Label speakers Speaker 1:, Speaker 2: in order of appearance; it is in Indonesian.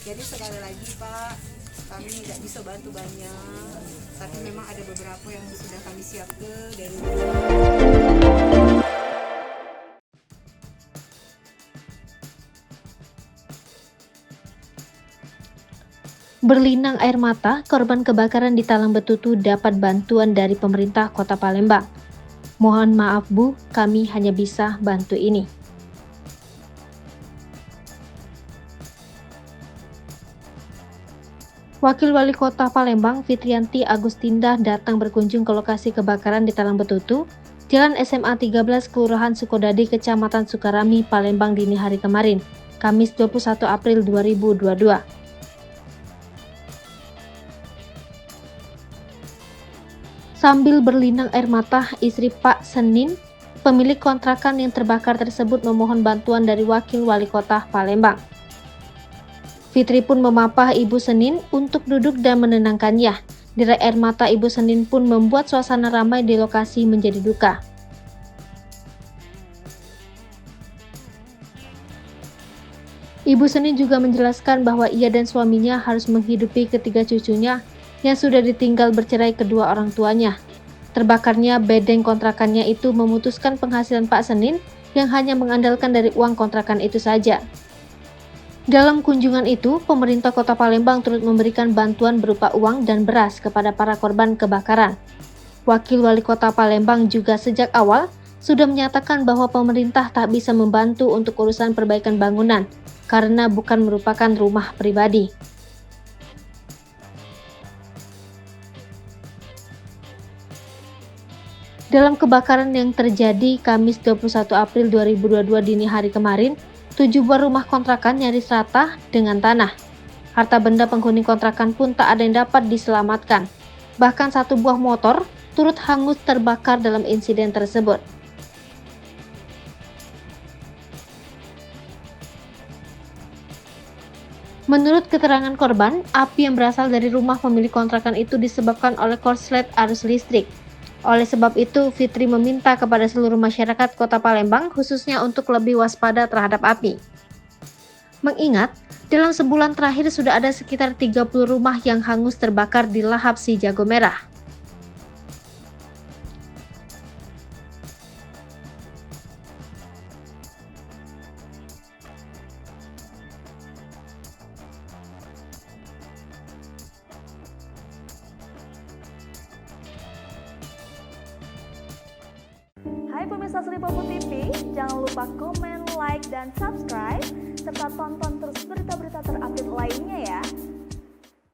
Speaker 1: Jadi sekali lagi Pak, kami tidak bisa bantu banyak, tapi memang ada beberapa yang sudah kami siapkan dari
Speaker 2: Berlinang air mata, korban kebakaran di Talang Betutu dapat bantuan dari pemerintah Kota Palembang. Mohon maaf Bu, kami hanya bisa bantu ini. Wakil Wali Kota Palembang, Fitrianti Agustinda datang berkunjung ke lokasi kebakaran di Talang Betutu, Jalan SMA 13, Kelurahan Sukodadi, Kecamatan Sukarami, Palembang dini hari kemarin, Kamis 21 April 2022. Sambil berlinang air mata, istri Pak Senin, pemilik kontrakan yang terbakar tersebut memohon bantuan dari Wakil Wali Kota Palembang. Fitri pun memapah Ibu Senin untuk duduk dan menenangkannya. Derai air mata Ibu Senin pun membuat suasana ramai di lokasi menjadi duka. Ibu Senin juga menjelaskan bahwa ia dan suaminya harus menghidupi ketiga cucunya yang sudah ditinggal bercerai kedua orang tuanya. Terbakarnya bedeng kontrakannya itu memutuskan penghasilan Pak Senin yang hanya mengandalkan dari uang kontrakan itu saja. Dalam kunjungan itu, pemerintah Kota Palembang turut memberikan bantuan berupa uang dan beras kepada para korban kebakaran. Wakil Wali Kota Palembang juga sejak awal sudah menyatakan bahwa pemerintah tak bisa membantu untuk urusan perbaikan bangunan karena bukan merupakan rumah pribadi. Dalam kebakaran yang terjadi Kamis 21 April 2022 dini hari kemarin, 7 buah rumah kontrakan nyaris rata dengan tanah. Harta benda penghuni kontrakan pun tak ada yang dapat diselamatkan. Bahkan satu buah motor turut hangus terbakar dalam insiden tersebut. Menurut keterangan korban, api yang berasal dari rumah pemilik kontrakan itu disebabkan oleh korslet arus listrik. Oleh sebab itu, Fitri meminta kepada seluruh masyarakat Kota Palembang khususnya untuk lebih waspada terhadap api. Mengingat, dalam sebulan terakhir sudah ada sekitar 30 rumah yang hangus terbakar di lahap si jago merah.
Speaker 3: Hai pemirsa Sri Popo TV, jangan lupa komen, like, dan subscribe, serta tonton terus berita-berita terupdate